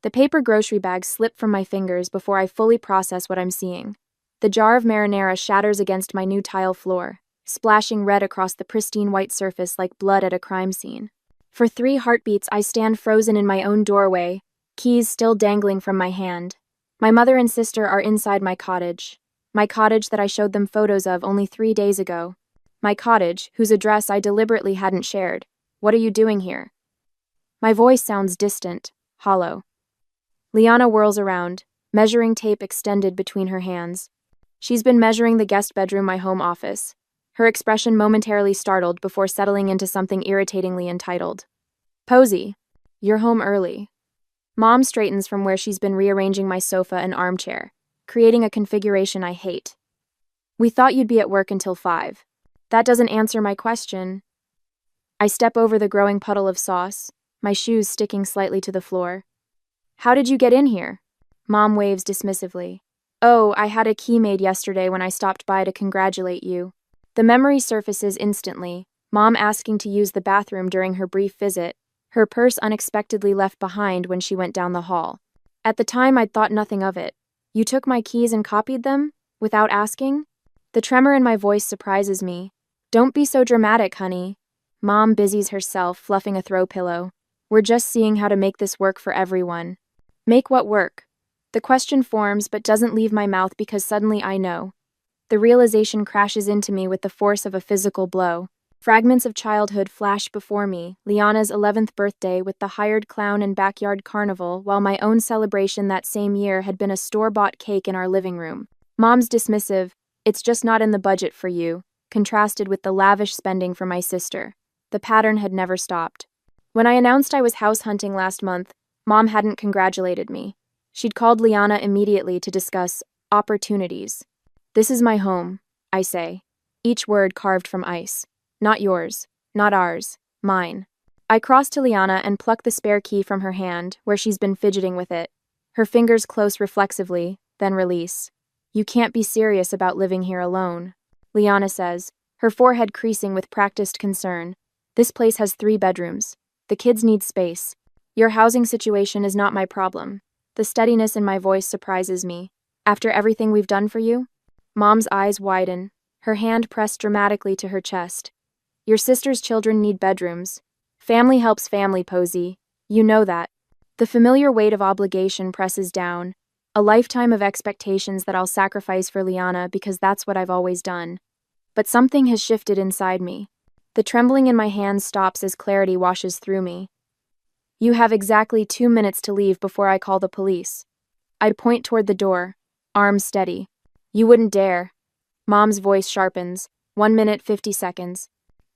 The paper grocery bags slip from my fingers before I fully process what I'm seeing. The jar of marinara shatters against my new tile floor, splashing red across the pristine white surface like blood at a crime scene. For 3 heartbeats, I stand frozen in my own doorway, keys still dangling from my hand. My mother and sister are inside my cottage that I showed them photos of only 3 days ago. My cottage, whose address I deliberately hadn't shared. What are you doing here? My voice sounds distant, hollow. Liana whirls around, measuring tape extended between her hands. She's been measuring the guest bedroom, my home office, her expression momentarily startled before settling into something irritatingly entitled. Posey, you're home early. Mom straightens from where she's been rearranging my sofa and armchair, creating a configuration I hate. We thought you'd be at work until 5. That doesn't answer my question. I step over the growing puddle of sauce, my shoes sticking slightly to the floor. How did you get in here? Mom waves dismissively. Oh, I had a key made yesterday when I stopped by to congratulate you. The memory surfaces instantly, Mom asking to use the bathroom during her brief visit, her purse unexpectedly left behind when she went down the hall. At the time, I'd thought nothing of it. You took my keys and copied them? Without asking? The tremor in my voice surprises me. Don't be so dramatic, honey. Mom busies herself, fluffing a throw pillow. We're just seeing how to make this work for everyone. Make what work? The question forms but doesn't leave my mouth because suddenly I know. The realization crashes into me with the force of a physical blow. Fragments of childhood flash before me, Liana's 11th birthday with the hired clown and backyard carnival, while my own celebration that same year had been a store-bought cake in our living room. Mom's dismissive, "It's just not in the budget for you," contrasted with the lavish spending for my sister. The pattern had never stopped. When I announced I was house hunting last month, Mom hadn't congratulated me. She'd called Liana immediately to discuss opportunities. This is my home, I say, each word carved from ice. Not yours, not ours, mine. I cross to Liana and pluck the spare key from her hand, where she's been fidgeting with it. Her fingers close reflexively, then release. You can't be serious about living here alone, Liana says, her forehead creasing with practiced concern. This place has 3 bedrooms. The kids need space. Your housing situation is not my problem. The steadiness in my voice surprises me. After everything we've done for you? Mom's eyes widen, her hand pressed dramatically to her chest. Your sister's children need bedrooms. Family helps family, Posey. You know that. The familiar weight of obligation presses down, a lifetime of expectations that I'll sacrifice for Liana because that's what I've always done. But something has shifted inside me. The trembling in my hands stops as clarity washes through me. You have exactly 2 minutes to leave before I call the police. I'd point toward the door, arms steady. You wouldn't dare. Mom's voice sharpens. 1 minute, 50 seconds.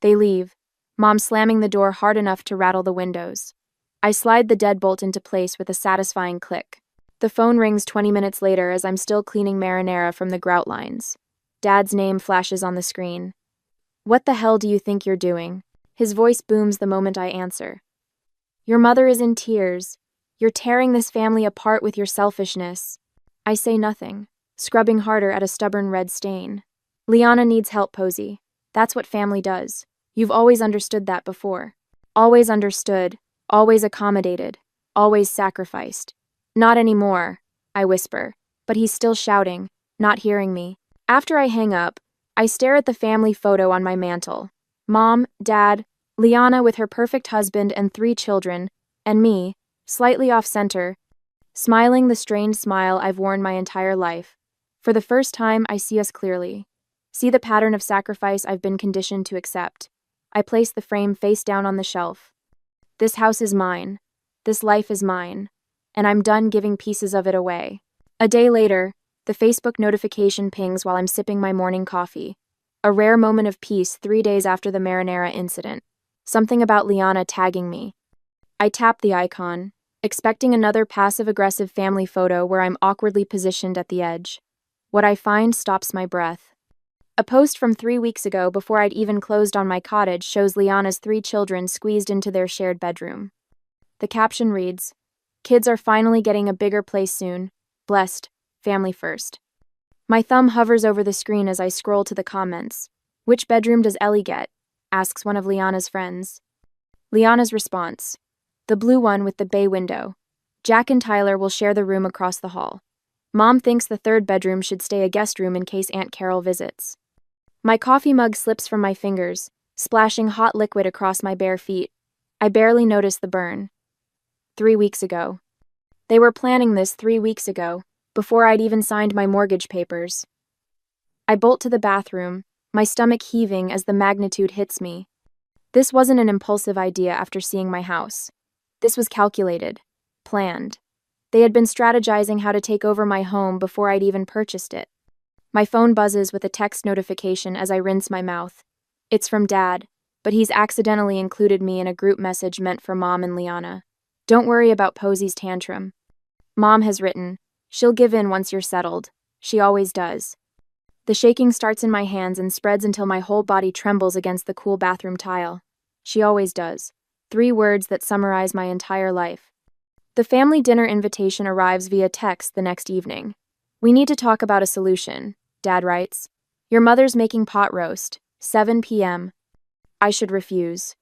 They leave, Mom slamming the door hard enough to rattle the windows. I slide the deadbolt into place with a satisfying click. The phone rings 20 minutes later as I'm still cleaning marinara from the grout lines. Dad's name flashes on the screen. What the hell do you think you're doing? His voice booms the moment I answer. Your mother is in tears. You're tearing this family apart with your selfishness. I say nothing, scrubbing harder at a stubborn red stain. Liana needs help, Posey. That's what family does. You've always understood that before. Always understood, always accommodated, always sacrificed. Not anymore, I whisper, but he's still shouting, not hearing me. After I hang up, I stare at the family photo on my mantle. Mom, Dad, Liana with her perfect husband and 3 children, and me, slightly off-center, smiling the strained smile I've worn my entire life. For the first time, I see us clearly. See the pattern of sacrifice I've been conditioned to accept. I place the frame face down on the shelf. This house is mine. This life is mine. And I'm done giving pieces of it away. A day later, the Facebook notification pings while I'm sipping my morning coffee. A rare moment of peace 3 days after the marinara incident. Something about Liana tagging me. I tap the icon, expecting another passive-aggressive family photo where I'm awkwardly positioned at the edge. What I find stops my breath. A post from 3 weeks ago before I'd even closed on my cottage shows Liana's 3 children squeezed into their shared bedroom. The caption reads, "Kids are finally getting a bigger place soon. Blessed. Family first." My thumb hovers over the screen as I scroll to the comments. Which bedroom does Ellie get? Asks one of Liana's friends. Liana's response. The blue one with the bay window. Jack and Tyler will share the room across the hall. Mom thinks the third bedroom should stay a guest room in case Aunt Carol visits. My coffee mug slips from my fingers, splashing hot liquid across my bare feet. I barely notice the burn. 3 weeks ago. They were planning this 3 weeks ago, before I'd even signed my mortgage papers. I bolt to the bathroom, my stomach heaving as the magnitude hits me. This wasn't an impulsive idea after seeing my house. This was calculated, planned. They had been strategizing how to take over my home before I'd even purchased it. My phone buzzes with a text notification as I rinse my mouth. It's from Dad, but he's accidentally included me in a group message meant for Mom and Liana. Don't worry about Posey's tantrum. Mom has written, she'll give in once you're settled. She always does. The shaking starts in my hands and spreads until my whole body trembles against the cool bathroom tile. She always does. 3 words that summarize my entire life. The family dinner invitation arrives via text the next evening. We need to talk about a solution, Dad writes. Your mother's making pot roast, 7 p.m. I should refuse.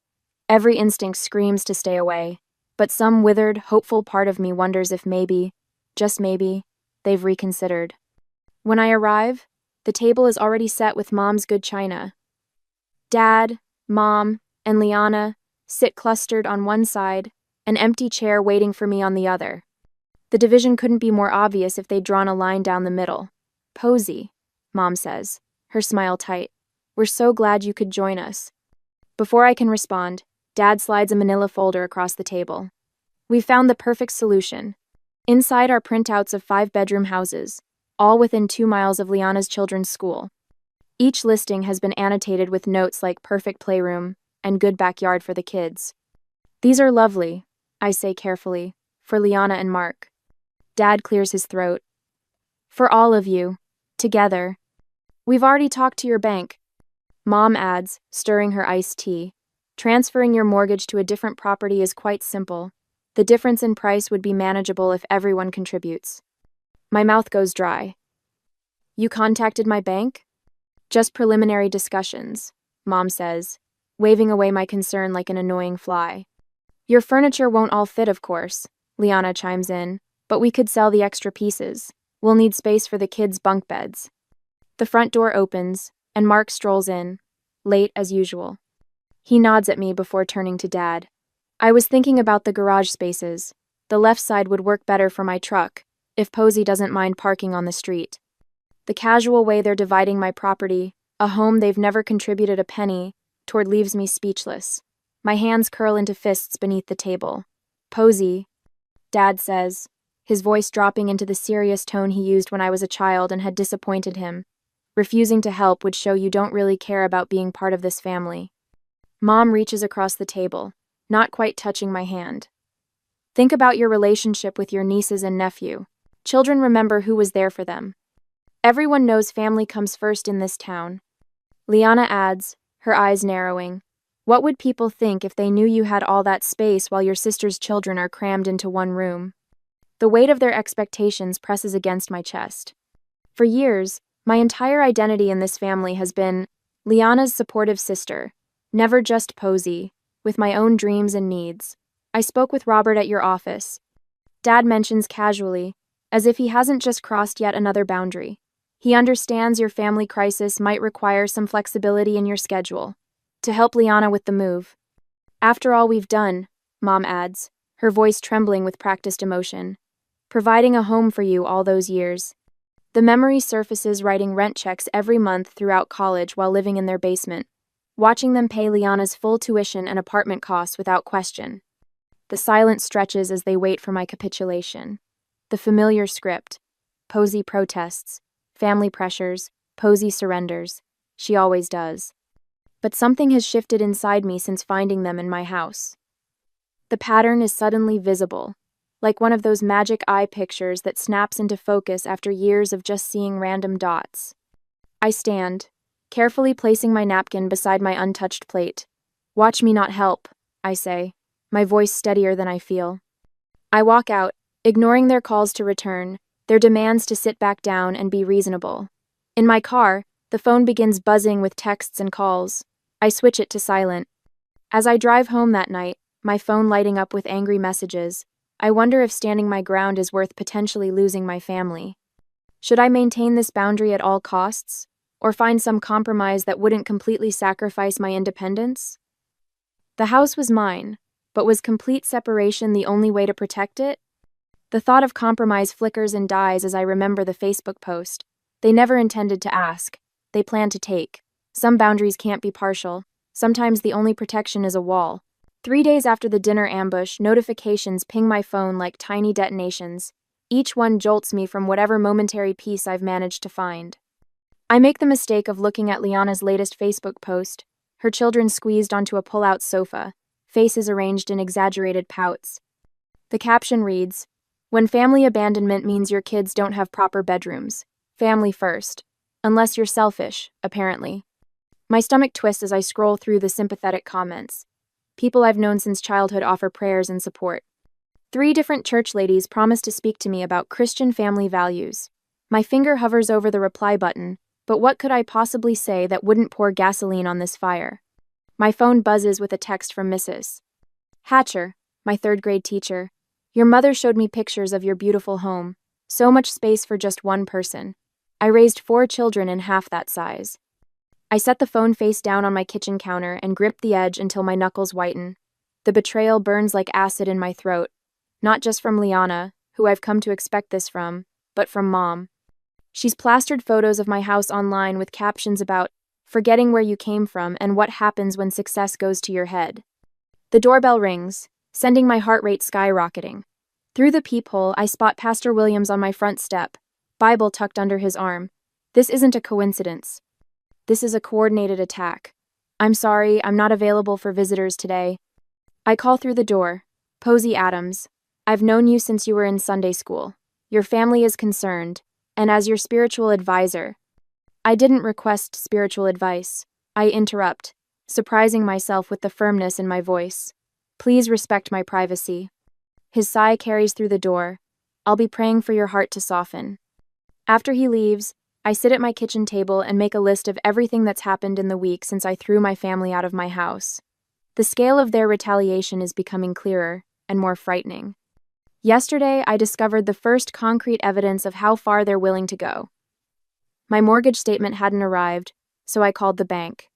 Every instinct screams to stay away, but some withered, hopeful part of me wonders if maybe, just maybe, they've reconsidered. When I arrive, the table is already set with Mom's good china. Dad, Mom, and Liana sit clustered on one side, an empty chair waiting for me on the other. The division couldn't be more obvious if they'd drawn a line down the middle. Posey, Mom says, her smile tight. We're so glad you could join us. Before I can respond, Dad slides a manila folder across the table. We've found the perfect solution. Inside are printouts of 5-bedroom houses, all within 2 miles of Liana's children's school. Each listing has been annotated with notes like perfect playroom and good backyard for the kids. These are lovely, I say carefully, for Liana and Mark. Dad clears his throat. For all of you, together. We've already talked to your bank. Mom adds, stirring her iced tea. Transferring your mortgage to a different property is quite simple. The difference in price would be manageable if everyone contributes. My mouth goes dry. You contacted my bank? Just preliminary discussions, Mom says, waving away my concern like an annoying fly. Your furniture won't all fit, of course, Liana chimes in, but we could sell the extra pieces. We'll need space for the kids' bunk beds. The front door opens, and Mark strolls in, late as usual. He nods at me before turning to Dad. I was thinking about the garage spaces. The left side would work better for my truck, if Posey doesn't mind parking on the street. The casual way they're dividing my property, a home they've never contributed a penny, toward leaves me speechless. My hands curl into fists beneath the table. Posey, Dad says, his voice dropping into the serious tone he used when I was a child and had disappointed him. Refusing to help would show you don't really care about being part of this family. Mom reaches across the table, not quite touching my hand. Think about your relationship with your nieces and nephew. Children remember who was there for them. Everyone knows family comes first in this town. Liana adds, her eyes narrowing. What would people think if they knew you had all that space while your sister's children are crammed into one room? The weight of their expectations presses against my chest. For years, my entire identity in this family has been Liana's supportive sister, never just Posey, with my own dreams and needs. I spoke with Robert at your office. Dad mentions casually, as if he hasn't just crossed yet another boundary. He understands your family crisis might require some flexibility in your schedule, to help Liana with the move. After all we've done, Mom adds, her voice trembling with practiced emotion, providing a home for you all those years. The memory surfaces writing rent checks every month throughout college while living in their basement, watching them pay Liana's full tuition and apartment costs without question. The silence stretches as they wait for my capitulation. The familiar script. Posey protests, family pressures, Posey surrenders. She always does. But something has shifted inside me since finding them in my house. The pattern is suddenly visible, like one of those magic eye pictures that snaps into focus after years of just seeing random dots. I stand, carefully placing my napkin beside my untouched plate. Watch me not help, I say, my voice steadier than I feel. I walk out, ignoring their calls to return, their demands to sit back down and be reasonable. In my car, the phone begins buzzing with texts and calls. I switch it to silent. As I drive home that night, my phone lighting up with angry messages, I wonder if standing my ground is worth potentially losing my family. Should I maintain this boundary at all costs, or find some compromise that wouldn't completely sacrifice my independence? The house was mine, but was complete separation the only way to protect it? The thought of compromise flickers and dies as I remember the Facebook post. They never intended to ask. They planned to take. Some boundaries can't be partial. Sometimes the only protection is a wall. 3 days after the dinner ambush, notifications ping my phone like tiny detonations. Each one jolts me from whatever momentary peace I've managed to find. I make the mistake of looking at Liana's latest Facebook post, her children squeezed onto a pull-out sofa, faces arranged in exaggerated pouts. The caption reads, "When family abandonment means your kids don't have proper bedrooms. Family first. Unless you're selfish, apparently." My stomach twists as I scroll through the sympathetic comments. People I've known since childhood offer prayers and support. 3 different church ladies promise to speak to me about Christian family values. My finger hovers over the reply button, but what could I possibly say that wouldn't pour gasoline on this fire? My phone buzzes with a text from Mrs. Hatcher, my 3rd-grade teacher. "Your mother showed me pictures of your beautiful home. So much space for just one person. I raised 4 children in half that size." I set the phone face down on my kitchen counter and grip the edge until my knuckles whiten. The betrayal burns like acid in my throat, not just from Liana, who I've come to expect this from, but from Mom. She's plastered photos of my house online with captions about forgetting where you came from and what happens when success goes to your head. The doorbell rings, sending my heart rate skyrocketing. Through the peephole, I spot Pastor Williams on my front step, Bible tucked under his arm. This isn't a coincidence. This is a coordinated attack. "I'm sorry, I'm not available for visitors today." I call through the door. "Posey Adams, I've known you since you were in Sunday school. Your family is concerned, and as your spiritual advisor." I didn't request spiritual advice. I interrupt, surprising myself with the firmness in my voice. "Please respect my privacy." His sigh carries through the door. "I'll be praying for your heart to soften." After he leaves, I sit at my kitchen table and make a list of everything that's happened in the week since I threw my family out of my house. The scale of their retaliation is becoming clearer and more frightening. Yesterday, I discovered the first concrete evidence of how far they're willing to go. My mortgage statement hadn't arrived, so I called the bank.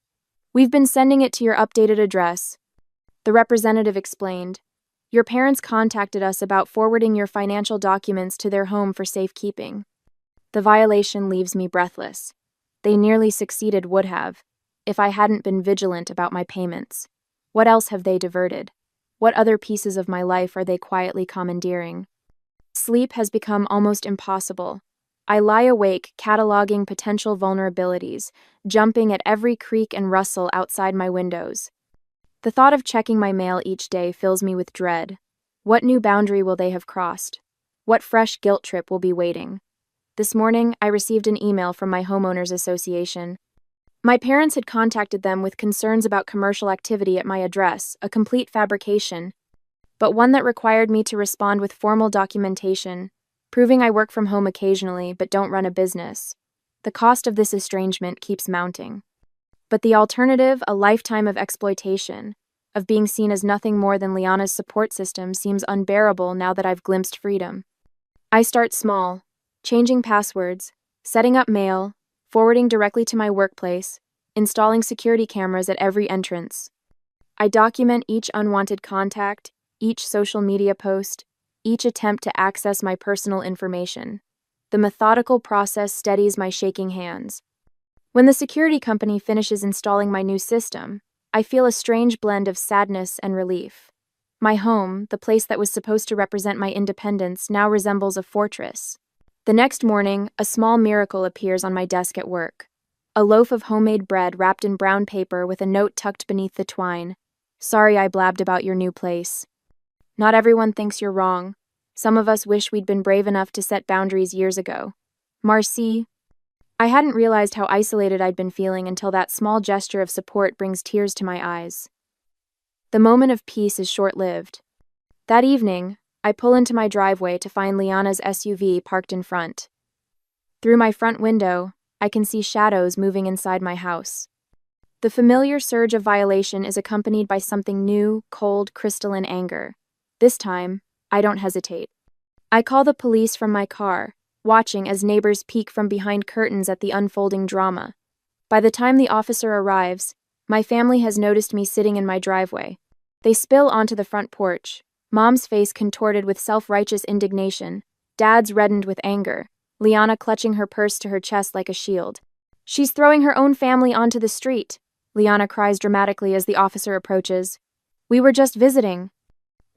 "We've been sending it to your updated address," the representative explained. "Your parents contacted us about forwarding your financial documents to their home for safekeeping." The violation leaves me breathless. They nearly succeeded, would have, if I hadn't been vigilant about my payments. What else have they diverted? What other pieces of my life are they quietly commandeering? Sleep has become almost impossible. I lie awake, cataloging potential vulnerabilities, jumping at every creak and rustle outside my windows. The thought of checking my mail each day fills me with dread. What new boundary will they have crossed? What fresh guilt trip will be waiting? This morning, I received an email from my homeowners association. My parents had contacted them with concerns about commercial activity at my address, a complete fabrication, but one that required me to respond with formal documentation, proving I work from home occasionally but don't run a business. The cost of this estrangement keeps mounting. But the alternative, a lifetime of exploitation, of being seen as nothing more than Liana's support system, seems unbearable now that I've glimpsed freedom. I start small, changing passwords, setting up mail, forwarding directly to my workplace, installing security cameras at every entrance. I document each unwanted contact, each social media post, each attempt to access my personal information. The methodical process steadies my shaking hands. When the security company finishes installing my new system, I feel a strange blend of sadness and relief. My home, the place that was supposed to represent my independence, now resembles a fortress. The next morning, a small miracle appears on my desk at work. A loaf of homemade bread wrapped in brown paper with a note tucked beneath the twine. "Sorry I blabbed about your new place. Not everyone thinks you're wrong. Some of us wish we'd been brave enough to set boundaries years ago. Marcy." I hadn't realized how isolated I'd been feeling until that small gesture of support brings tears to my eyes. The moment of peace is short-lived. That evening, I pull into my driveway to find Liana's SUV parked in front. Through my front window, I can see shadows moving inside my house. The familiar surge of violation is accompanied by something new, cold, crystalline anger. This time, I don't hesitate. I call the police from my car, watching as neighbors peek from behind curtains at the unfolding drama. By the time the officer arrives, my family has noticed me sitting in my driveway. They spill onto the front porch, Mom's face contorted with self-righteous indignation, Dad's reddened with anger, Liana clutching her purse to her chest like a shield. "She's throwing her own family onto the street," Liana cries dramatically as the officer approaches. "We were just visiting."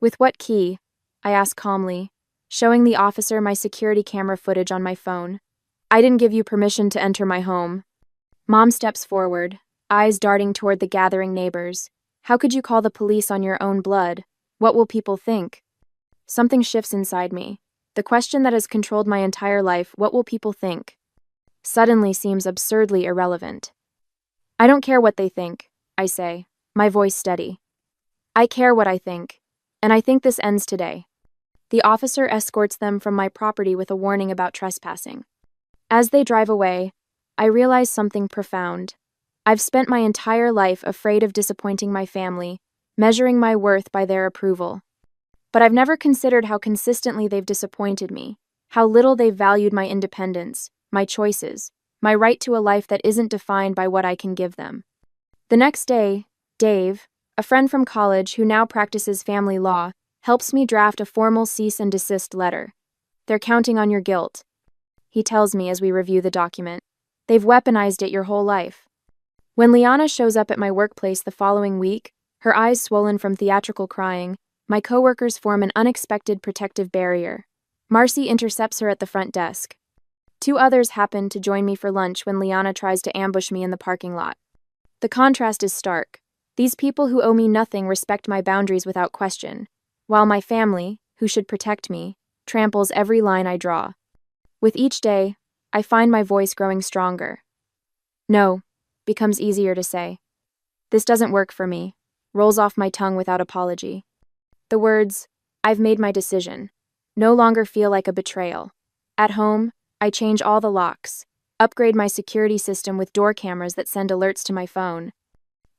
"With what key?" I ask calmly, showing the officer my security camera footage on my phone. "I didn't give you permission to enter my home." Mom steps forward, eyes darting toward the gathering neighbors. "How could you call the police on your own blood? What will people think?" Something shifts inside me. The question that has controlled my entire life, what will people think, suddenly seems absurdly irrelevant. "I don't care what they think," I say, my voice steady. "I care what I think, and I think this ends today." The officer escorts them from my property with a warning about trespassing. As they drive away, I realize something profound. I've spent my entire life afraid of disappointing my family, measuring my worth by their approval. But I've never considered how consistently they've disappointed me, how little they've valued my independence, my choices, my right to a life that isn't defined by what I can give them. The next day, Dave, a friend from college who now practices family law, helps me draft a formal cease and desist letter. "They're counting on your guilt," he tells me as we review the document. "They've weaponized it your whole life." When Liana shows up at my workplace the following week, her eyes swollen from theatrical crying, my coworkers form an unexpected protective barrier. Marcy intercepts her at the front desk. Two others happen to join me for lunch when Liana tries to ambush me in the parking lot. The contrast is stark. These people who owe me nothing respect my boundaries without question, while my family, who should protect me, tramples every line I draw. With each day, I find my voice growing stronger. "No" becomes easier to say. "This doesn't work for me" rolls off my tongue without apology. The words, "I've made my decision," no longer feel like a betrayal. At home, I change all the locks, upgrade my security system with door cameras that send alerts to my phone.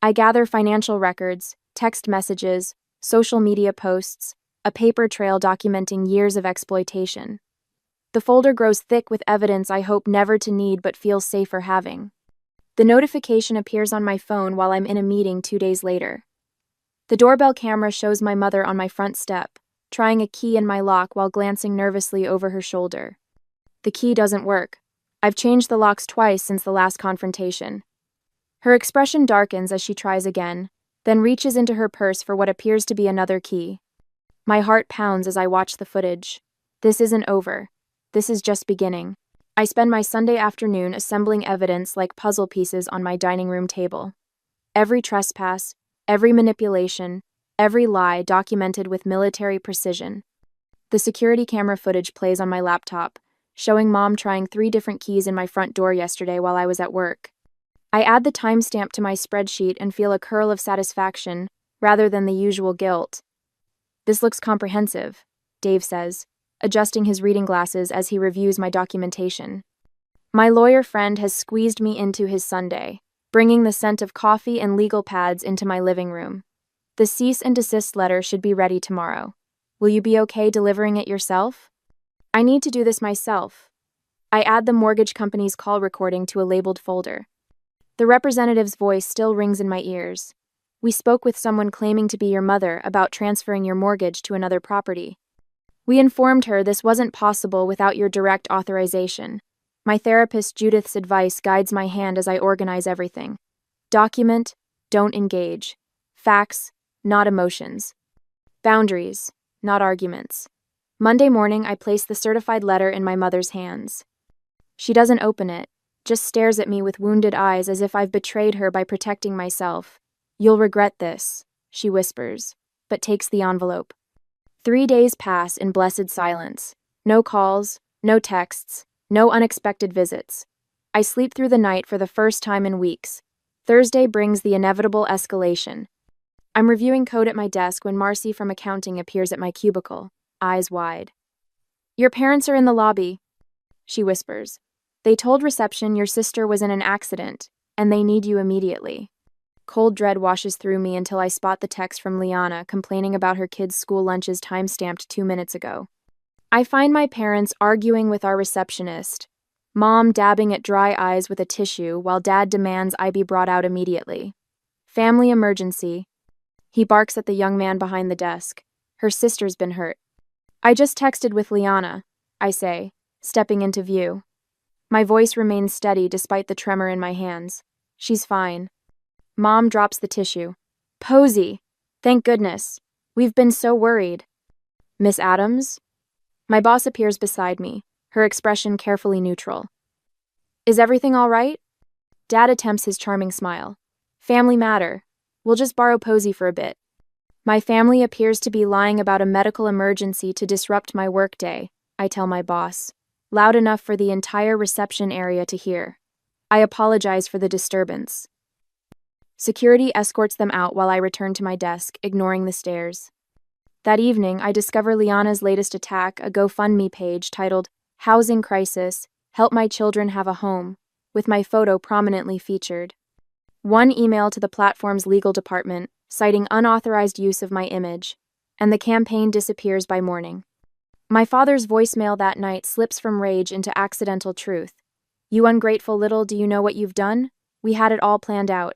I gather financial records, text messages, social media posts, a paper trail documenting years of exploitation. The folder grows thick with evidence I hope never to need but feel safer having. The notification appears on my phone while I'm in a meeting 2 days later. The doorbell camera shows my mother on my front step, trying a key in my lock while glancing nervously over her shoulder. The key doesn't work. I've changed the locks twice since the last confrontation. Her expression darkens as she tries again, then reaches into her purse for what appears to be another key. My heart pounds as I watch the footage. This isn't over. This is just beginning. I spend my Sunday afternoon assembling evidence like puzzle pieces on my dining room table. Every trespass, every manipulation, every lie documented with military precision. The security camera footage plays on my laptop, showing Mom trying 3 different keys in my front door yesterday while I was at work. I add the timestamp to my spreadsheet and feel a curl of satisfaction, rather than the usual guilt. "This looks comprehensive," Dave says, adjusting his reading glasses as he reviews my documentation. My lawyer friend has squeezed me into his Sunday, bringing the scent of coffee and legal pads into my living room. "The cease and desist letter should be ready tomorrow. Will you be okay delivering it yourself?" I need to do this myself. I add the mortgage company's call recording to a labeled folder. The representative's voice still rings in my ears. "We spoke with someone claiming to be your mother about transferring your mortgage to another property. We informed her this wasn't possible without your direct authorization. My therapist Judith's advice guides my hand as I organize everything. Document, don't engage. Facts, not emotions. Boundaries, not arguments." Monday morning, I place the certified letter in my mother's hands. She doesn't open it, just stares at me with wounded eyes as if I've betrayed her by protecting myself. "You'll regret this," she whispers, but takes the envelope. 3 days pass in blessed silence. No calls, no texts, no unexpected visits. I sleep through the night for the first time in weeks. Thursday brings the inevitable escalation. I'm reviewing code at my desk when Marcy from accounting appears at my cubicle, eyes wide. "Your parents are in the lobby," she whispers. "They told reception your sister was in an accident, and they need you immediately." Cold dread washes through me until I spot the text from Liana complaining about her kids' school lunches time-stamped 2 minutes ago. I find my parents arguing with our receptionist, Mom dabbing at dry eyes with a tissue while Dad demands I be brought out immediately. Family emergency. He barks at the young man behind the desk. Her sister's been hurt. I just texted with Liana, I say, stepping into view. My voice remains steady despite the tremor in my hands. She's fine. Mom drops the tissue. Posey! Thank goodness. We've been so worried. Miss Adams? My boss appears beside me, her expression carefully neutral. Is everything all right? Dad attempts his charming smile. Family matter. We'll just borrow Posey for a bit. My family appears to be lying about a medical emergency to disrupt my workday, I tell my boss, loud enough for the entire reception area to hear. I apologize for the disturbance. Security escorts them out while I return to my desk, ignoring the stares. That evening, I discover Liana's latest attack, a GoFundMe page titled, Housing Crisis, Help My Children Have a Home, with my photo prominently featured. One email to the platform's legal department, citing unauthorized use of my image, and the campaign disappears by morning. My father's voicemail that night slips from rage into accidental truth. You ungrateful little, do you know what you've done? We had it all planned out.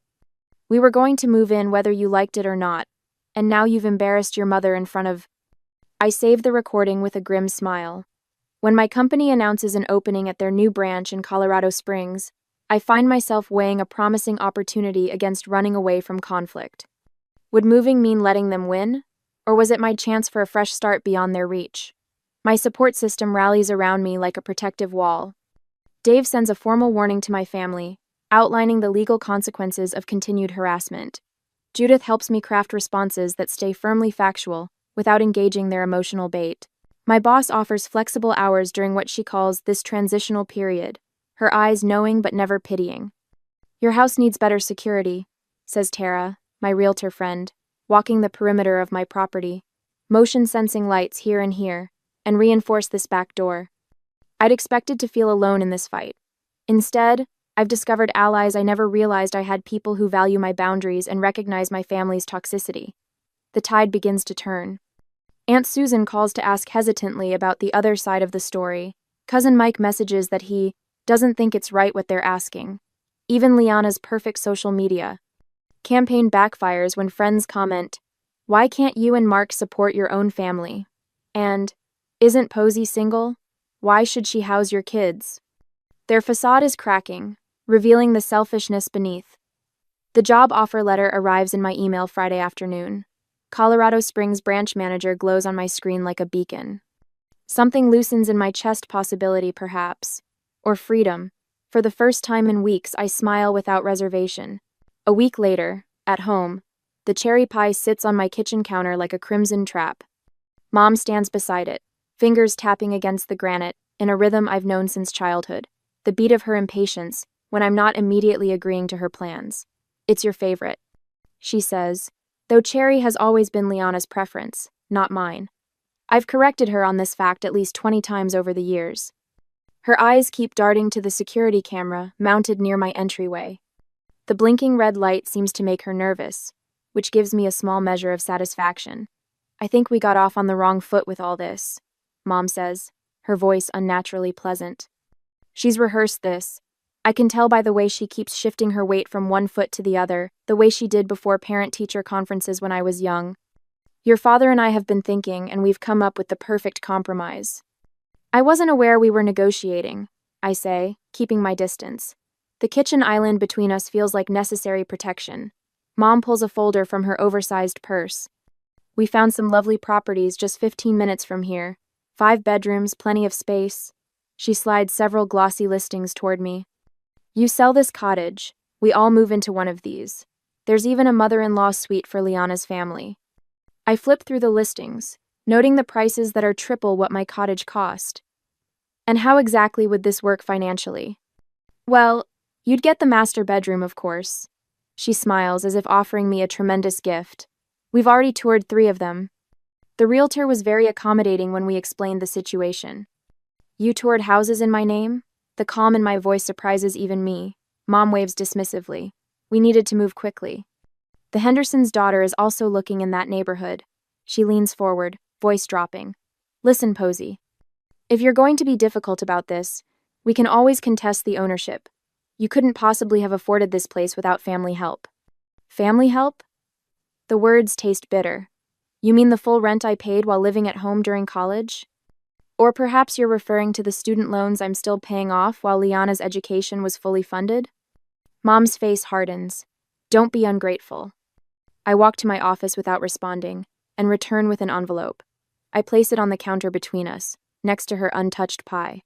We were going to move in whether you liked it or not, and now you've embarrassed your mother in front of... I save the recording with a grim smile. When my company announces an opening at their new branch in Colorado Springs, I find myself weighing a promising opportunity against running away from conflict. Would moving mean letting them win? Or was it my chance for a fresh start beyond their reach? My support system rallies around me like a protective wall. Dave sends a formal warning to my family, outlining the legal consequences of continued harassment. Judith helps me craft responses that stay firmly factual, without engaging their emotional bait. My boss offers flexible hours during what she calls this transitional period, her eyes knowing but never pitying. Your house needs better security, says Tara, my realtor friend, walking the perimeter of my property. Motion-sensing lights here and here, and reinforce this back door. I'd expected to feel alone in this fight. Instead, I've discovered allies I never realized I had, people who value my boundaries and recognize my family's toxicity. The tide begins to turn. Aunt Susan calls to ask hesitantly about the other side of the story. Cousin Mike messages that he doesn't think it's right what they're asking. Even Liana's perfect social media campaign backfires when friends comment, "Why can't you and Mark support your own family?" And, "Isn't Posey single? Why should she house your kids?" Their facade is cracking, revealing the selfishness beneath. The job offer letter arrives in my email Friday afternoon. Colorado Springs branch manager glows on my screen like a beacon. Something loosens in my chest, possibility perhaps. Or freedom. For the first time in weeks, I smile without reservation. A week later, at home, the cherry pie sits on my kitchen counter like a crimson trap. Mom stands beside it, fingers tapping against the granite, in a rhythm I've known since childhood. The beat of her impatience, when I'm not immediately agreeing to her plans. It's your favorite, she says, though cherry has always been Liana's preference, not mine. I've corrected her on this fact at least 20 times over the years. Her eyes keep darting to the security camera mounted near my entryway. The blinking red light seems to make her nervous, which gives me a small measure of satisfaction. I think we got off on the wrong foot with all this, Mom says, her voice unnaturally pleasant. She's rehearsed this. I can tell by the way she keeps shifting her weight from one foot to the other, the way she did before parent-teacher conferences when I was young. Your father and I have been thinking, and we've come up with the perfect compromise. I wasn't aware we were negotiating, I say, keeping my distance. The kitchen island between us feels like necessary protection. Mom pulls a folder from her oversized purse. We found some lovely properties just 15 minutes from here. 5 bedrooms, plenty of space. She slides several glossy listings toward me. You sell this cottage, we all move into one of these. There's even a mother-in-law suite for Liana's family. I flip through the listings, noting the prices that are triple what my cottage cost. And how exactly would this work financially? Well, you'd get the master bedroom, of course. She smiles as if offering me a tremendous gift. We've already toured 3 of them. The realtor was very accommodating when we explained the situation. You toured houses in my name? The calm in my voice surprises even me. Mom waves dismissively. We needed to move quickly. The Henderson's daughter is also looking in that neighborhood. She leans forward, voice dropping. Listen, Posey. If you're going to be difficult about this, we can always contest the ownership. You couldn't possibly have afforded this place without family help. Family help? The words taste bitter. You mean the full rent I paid while living at home during college? Or perhaps you're referring to the student loans I'm still paying off while Liana's education was fully funded? Mom's face hardens. Don't be ungrateful. I walk to my office without responding, and return with an envelope. I place it on the counter between us, next to her untouched pie.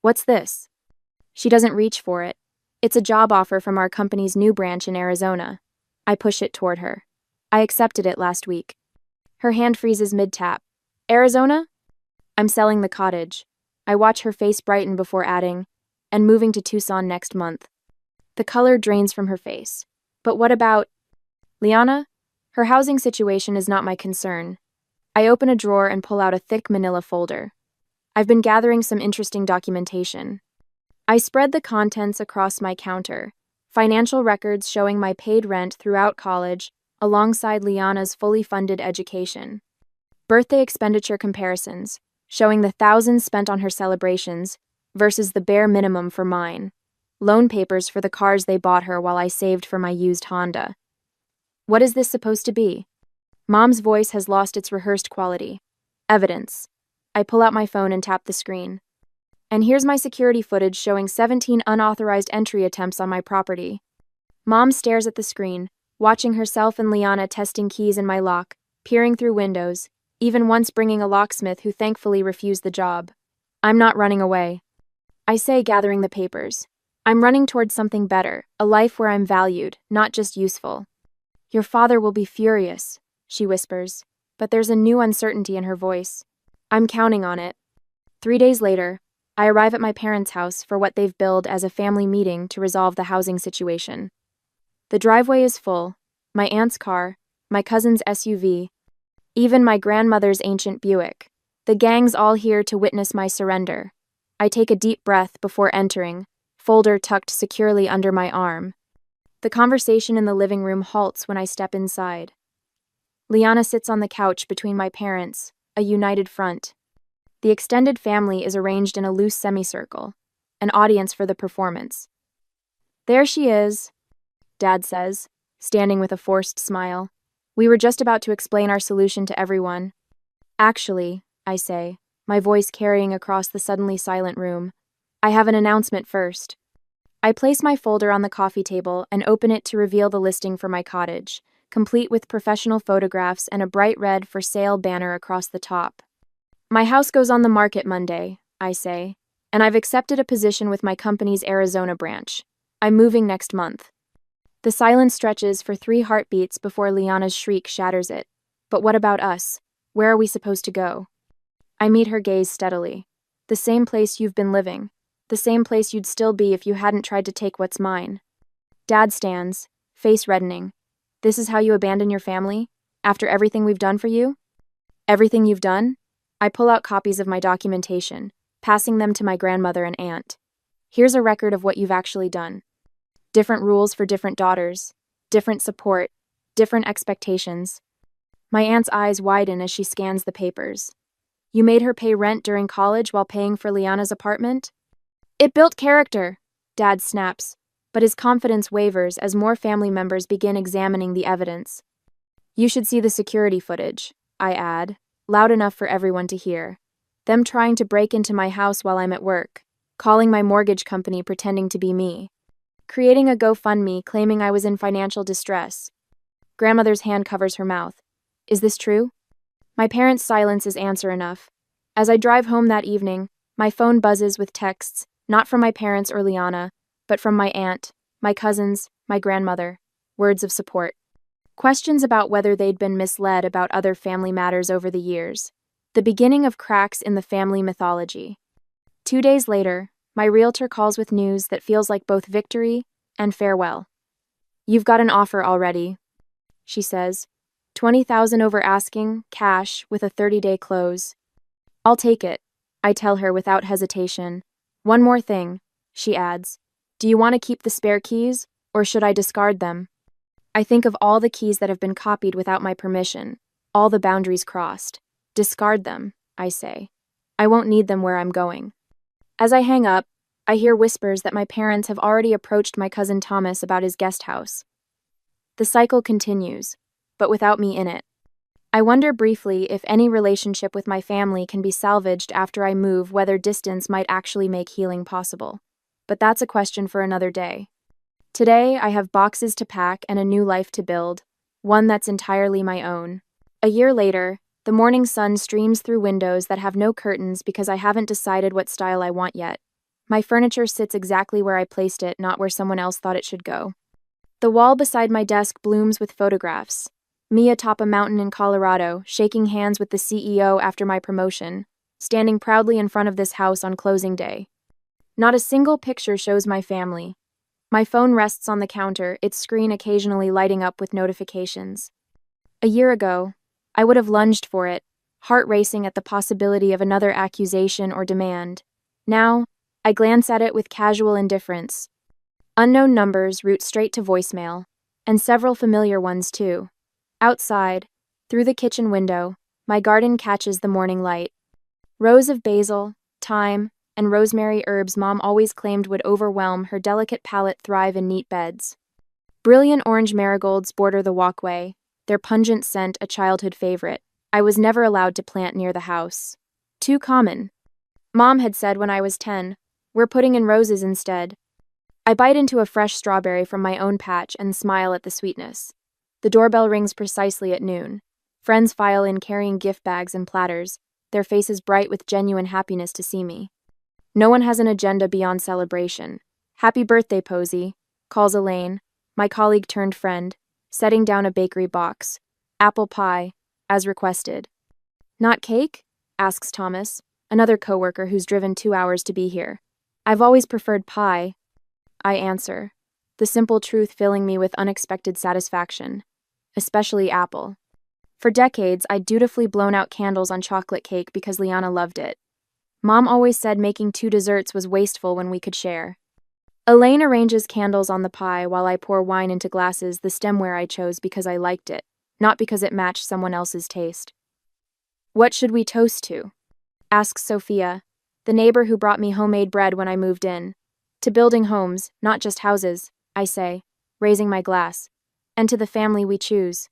What's this? She doesn't reach for it. It's a job offer from our company's new branch in Arizona. I push it toward her. I accepted it last week. Her hand freezes mid-tap. Arizona? I'm selling the cottage. I watch her face brighten before adding, and moving to Tucson next month. The color drains from her face. But what about Liana? Her housing situation is not my concern. I open a drawer and pull out a thick manila folder. I've been gathering some interesting documentation. I spread the contents across my counter, financial records showing my paid rent throughout college, alongside Liana's fully funded education. Birthday expenditure comparisons, showing the thousands spent on her celebrations versus the bare minimum for mine. Loan papers for the cars they bought her while I saved for my used Honda. What is this supposed to be? Mom's voice has lost its rehearsed quality. Evidence. I pull out my phone and tap the screen. And here's my security footage showing 17 unauthorized entry attempts on my property. Mom stares at the screen, watching herself and Liana testing keys in my lock, peering through windows, even once bringing a locksmith who thankfully refused the job. I'm not running away. I say, gathering the papers. I'm running towards something better, a life where I'm valued, not just useful. Your father will be furious, she whispers, but there's a new uncertainty in her voice. I'm counting on it. 3 days later, I arrive at my parents' house for what they've billed as a family meeting to resolve the housing situation. The driveway is full, my aunt's car, my cousin's SUV, even my grandmother's ancient Buick. The gang's all here to witness my surrender. I take a deep breath before entering, folder tucked securely under my arm. The conversation in the living room halts when I step inside. Liana sits on the couch between my parents, a united front. The extended family is arranged in a loose semicircle, an audience for the performance. There she is, Dad says, standing with a forced smile. We were just about to explain our solution to everyone. Actually, I say, my voice carrying across the suddenly silent room, I have an announcement first. I place my folder on the coffee table and open it to reveal the listing for my cottage, complete with professional photographs and a bright red for sale banner across the top. My house goes on the market Monday, I say, and I've accepted a position with my company's Arizona branch. I'm moving next month. The silence stretches for 3 heartbeats before Liana's shriek shatters it. But what about us? Where are we supposed to go? I meet her gaze steadily. The same place you've been living. The same place you'd still be if you hadn't tried to take what's mine. Dad stands, face reddening. This is how you abandon your family? After everything we've done for you? Everything you've done? I pull out copies of my documentation, passing them to my grandmother and aunt. Here's a record of what you've actually done. Different rules for different daughters, different support, different expectations. My aunt's eyes widen as she scans the papers. You made her pay rent during college while paying for Liana's apartment? It built character, Dad snaps, but his confidence wavers as more family members begin examining the evidence. You should see the security footage, I add, loud enough for everyone to hear. Them trying to break into my house while I'm at work, calling my mortgage company pretending to be me, creating a GoFundMe claiming I was in financial distress. Grandmother's hand covers her mouth. Is this true? My parents' silence is answer enough. As I drive home that evening, my phone buzzes with texts, not from my parents or Liana, but from my aunt, my cousins, my grandmother. Words of support. Questions about whether they'd been misled about other family matters over the years. The beginning of cracks in the family mythology. 2 days later, my realtor calls with news that feels like both victory and farewell. You've got an offer already, she says. $20,000 over asking, cash, with a 30-day close. I'll take it, I tell her without hesitation. One more thing, she adds. Do you want to keep the spare keys, or should I discard them? I think of all the keys that have been copied without my permission, all the boundaries crossed. Discard them, I say. I won't need them where I'm going. As I hang up, I hear whispers that my parents have already approached my cousin Thomas about his guest house. The cycle continues, but without me in it. I wonder briefly if any relationship with my family can be salvaged after I move, whether distance might actually make healing possible. But that's a question for another day. Today, I have boxes to pack and a new life to build, one that's entirely my own. A year later, the morning sun streams through windows that have no curtains because I haven't decided what style I want yet. My furniture sits exactly where I placed it, not where someone else thought it should go. The wall beside my desk blooms with photographs. Me atop a mountain in Colorado, shaking hands with the CEO after my promotion, standing proudly in front of this house on closing day. Not a single picture shows my family. My phone rests on the counter, its screen occasionally lighting up with notifications. A year ago, I would have lunged for it, heart racing at the possibility of another accusation or demand. Now, I glance at it with casual indifference. Unknown numbers route straight to voicemail, and several familiar ones too. Outside, through the kitchen window, my garden catches the morning light. Rows of basil, thyme, and rosemary herbs Mom always claimed would overwhelm her delicate palate thrive in neat beds. Brilliant orange marigolds border the walkway, their pungent scent a childhood favorite. I was never allowed to plant near the house. Too common. Mom had said when I was 10, "We're putting in roses instead." I bite into a fresh strawberry from my own patch and smile at the sweetness. The doorbell rings precisely at noon. Friends file in carrying gift bags and platters, their faces bright with genuine happiness to see me. No one has an agenda beyond celebration. "Happy birthday, Posey," calls Elaine, my colleague turned friend, setting down a bakery box. "Apple pie, as requested." "Not cake?" asks Thomas, another coworker who's driven 2 hours to be here. "I've always preferred pie," I answer, the simple truth filling me with unexpected satisfaction. Especially apple. For decades, I'd dutifully blown out candles on chocolate cake because Liana loved it. Mom always said making 2 desserts was wasteful when we could share. Elaine arranges candles on the pie while I pour wine into glasses, the stemware I chose because I liked it, not because it matched someone else's taste. "What should we toast to?" asks Sophia, the neighbor who brought me homemade bread when I moved in. "To building homes, not just houses," I say, raising my glass. "And to the family we choose."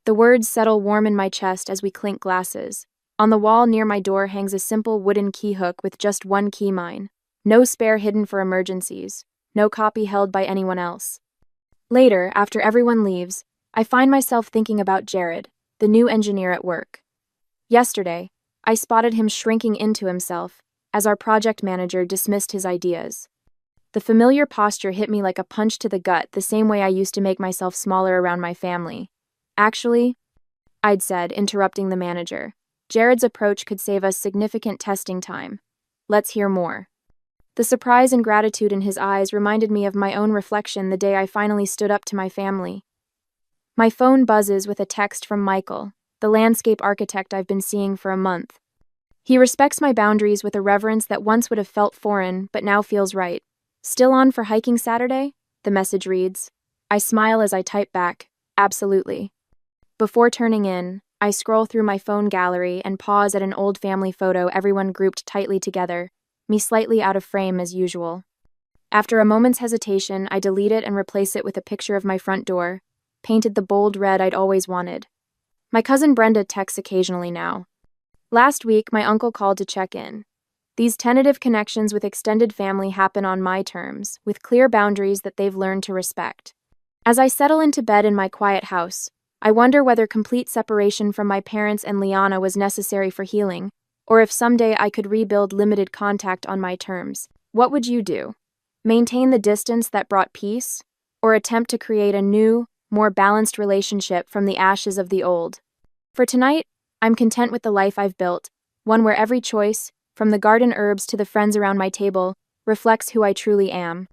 The words settle warm in my chest as we clink glasses. On the wall near my door hangs a simple wooden key hook with just one key mine. No spare hidden for emergencies. No copy held by anyone else. Later, after everyone leaves, I find myself thinking about Jared, the new engineer at work. Yesterday, I spotted him shrinking into himself as our project manager dismissed his ideas. The familiar posture hit me like a punch to the gut, the same way I used to make myself smaller around my family. "Actually," I'd said, interrupting the manager, "Jared's approach could save us significant testing time. Let's hear more." The surprise and gratitude in his eyes reminded me of my own reflection the day I finally stood up to my family. My phone buzzes with a text from Michael, the landscape architect I've been seeing for a month. He respects my boundaries with a reverence that once would have felt foreign, but now feels right. "Still on for hiking Saturday?" the message reads. I smile as I type back, "Absolutely." Before turning in, I scroll through my phone gallery and pause at an old family photo, everyone grouped tightly together, me slightly out of frame as usual. After a moment's hesitation, I delete it and replace it with a picture of my front door, painted the bold red I'd always wanted. My cousin Brenda texts occasionally now. Last week, my uncle called to check in. These tentative connections with extended family happen on my terms, with clear boundaries that they've learned to respect. As I settle into bed in my quiet house, I wonder whether complete separation from my parents and Liana was necessary for healing, or if someday I could rebuild limited contact on my terms. What would you do? Maintain the distance that brought peace, or attempt to create a new, more balanced relationship from the ashes of the old? For tonight, I'm content with the life I've built, one where every choice, from the garden herbs to the friends around my table, reflects who I truly am.